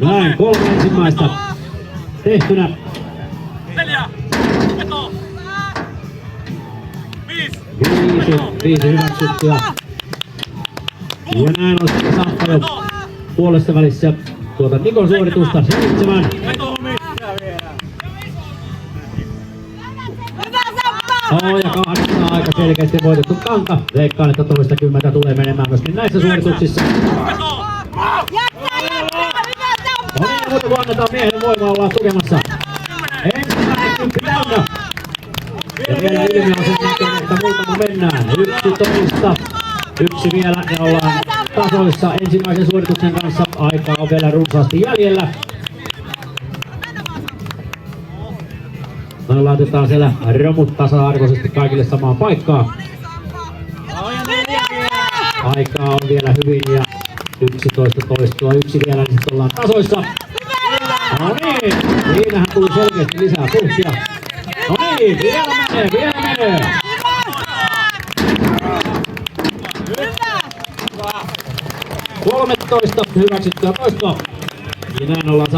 Näin, 3 ensimmäistä tehtynä. 5 hyväksyttyä. Ja näin on sitten Samppa jo puolessa välissä Nikon suoritusta 7. Ja 8 aika selkeästi voitettu kanta. Veikkaan, että toista 10 tulee menemään myöskin näissä suorituksissa. No niin, mutta kun annetaan miehen voimaa, ollaan tukemassa. Ensimmäinen 10 täynnä. Ja vielä ilmi on sen näköinen, että muutama mennään. 11. 1 vielä ja ollaan tasoissa ensimmäisen suorituksen kanssa. Aikaa on vielä runsaasti jäljellä. No laitetaan siellä romut tasa-arvoisesti kaikille samaan paikkaan. Aikaa on vielä hyvin ja 11 toistua. 1 vielä, niin sitten ollaan tasoissa. No niin, siinähän tuli selkeästi lisää puhtia. No niin, vielä menee. 13 hyväksyttyä toistoa. Ja näin ollaan